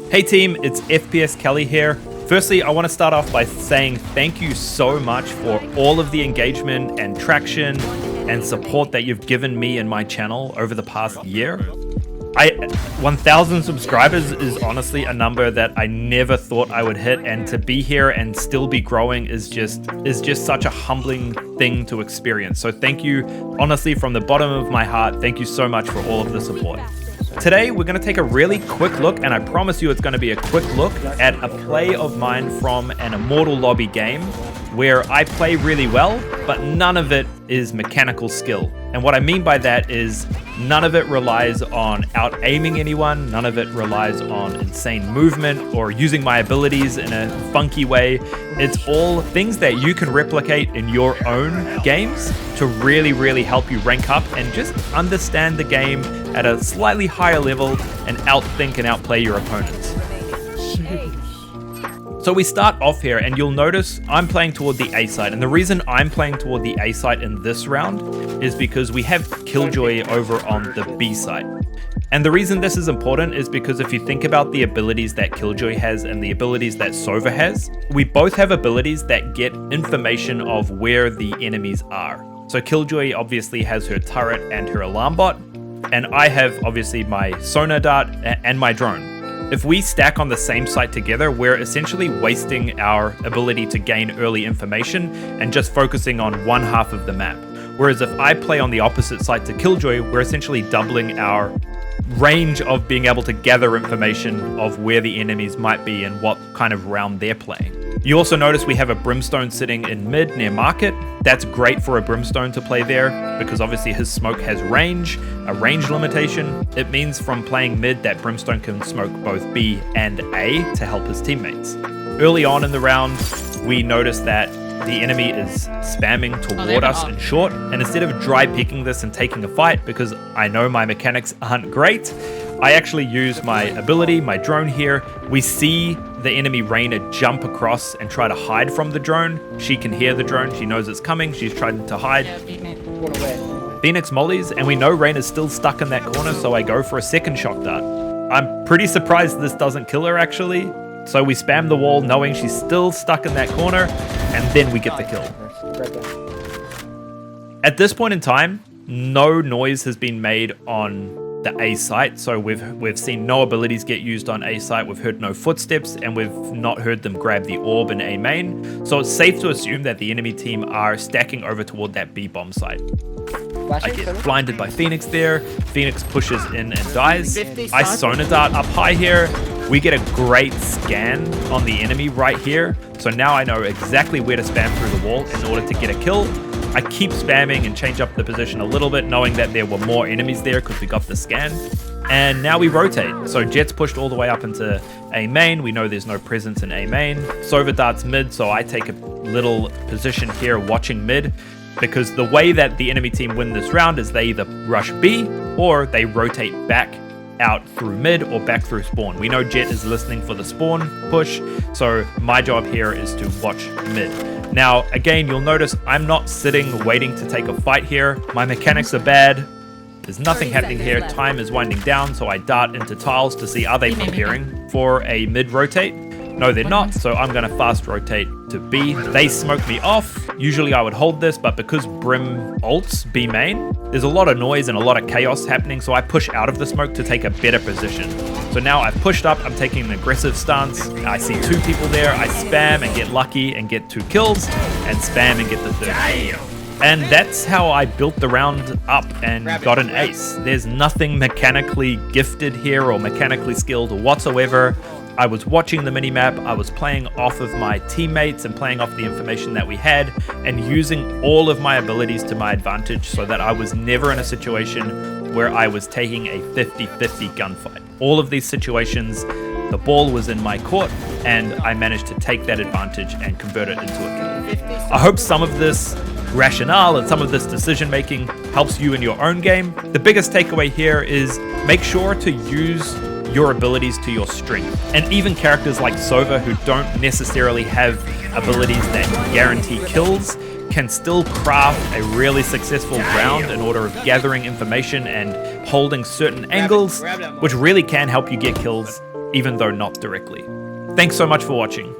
Hey team, it's FPS Kelly here. Firstly, I want to start off by saying thank you so much for all of the engagement and traction and support that you've given me and my channel over the past year. 1,000 subscribers is honestly a number that I never thought I would hit, and to be here and still be growing is just such a humbling thing to experience. So thank you, honestly, from the bottom of my heart. Thank you so much for all of the support. Today, we're going to take a really quick look, and I promise you it's going to be a quick look at a play of mine from an Immortal lobby game where I play really well, but none of it is mechanical skill. And what I mean by that is none of it relies on out-aiming anyone, none of it relies on insane movement or using my abilities in a funky way. It's all things that you can replicate in your own games to really, really help you rank up and just understand the game at a slightly higher level and outthink and outplay your opponents. So we start off here, and you'll notice I'm playing toward the A side, and the reason I'm playing toward the A side in this round is because we have Killjoy over on the B side. And the reason this is important is because if you think about the abilities that Killjoy has and the abilities that Sova has, we both have abilities that get information of where the enemies are. So Killjoy obviously has her turret and her alarm bot, and I have obviously my sonar dart and my drone. If we stack on the same site together, we're essentially wasting our ability to gain early information and just focusing on one half of the map. Whereas if I play on the opposite side to Killjoy, we're essentially doubling our range of being able to gather information of where the enemies might be and what kind of round they're playing. You also notice we have a Brimstone sitting in mid near Market. That's great for a Brimstone to play there because obviously his smoke has range, a range limitation. It means from playing mid that Brimstone can smoke both B and A to help his teammates. Early on in the round, we notice that the enemy is spamming toward us in short, and instead of dry picking this and taking a fight, because I know my mechanics aren't great, I actually use my ability, my drone here. We see the enemy Reyna jump across and try to hide from the drone. She can hear the drone, she knows it's coming, she's trying to hide. Phoenix mollies, and we know Reyna's still stuck in that corner, so I go for a second shock dart. I'm pretty surprised this doesn't kill her actually. So we spam the wall knowing she's still stuck in that corner, and then we get the kill. At this point in time, no noise has been made on the A site, so we've seen no abilities get used on A site, we've heard no footsteps, and we've not heard them grab the orb in A main, so it's safe to assume that the enemy team are stacking over toward that B bomb site. I get blinded by Phoenix there, Phoenix pushes in and dies. I sonar dart up high here, we get a great scan on the enemy right here, so now I know exactly where to spam through the wall in order to get a kill. I keep spamming and change up the position a little bit, knowing that there were more enemies there because we got the scan. And now we rotate. So Jet's pushed all the way up into A main. We know there's no presence in A main. Sova darts mid, so I take a little position here watching mid, because the way that the enemy team win this round is they either rush B or they rotate back out through mid or back through spawn. We know Jet is listening for the spawn push, so my job here is to watch mid. Now, again, you'll notice I'm not sitting waiting to take a fight here. My mechanics are bad. There's nothing happening here. Time is winding down, so I dart into tiles to see are they preparing for a mid rotate. No, they're not, so I'm going to fast rotate to B. They smoke me off. Usually I would hold this, but because Brim ults B main, there's a lot of noise and a lot of chaos happening, so I push out of the smoke to take a better position. So now I've pushed up, I'm taking an aggressive stance. I see two people there, I spam and get lucky and get 2 kills, and spam and get the 3rd. And that's how I built the round up and got an ace. There's nothing mechanically gifted here or mechanically skilled whatsoever. I was watching the minimap, I was playing off of my teammates and playing off the information that we had and using all of my abilities to my advantage so that I was never in a situation where I was taking a 50-50 gunfight. All of these situations, the ball was in my court and I managed to take that advantage and convert it into a kill. I hope some of this rationale and some of this decision making helps you in your own game. The biggest takeaway here is make sure to use your abilities to your strength. And even characters like Sova, who don't necessarily have abilities that guarantee kills, can still craft a really successful round in order of gathering information and holding certain angles, which really can help you get kills even though not directly. Thanks so much for watching.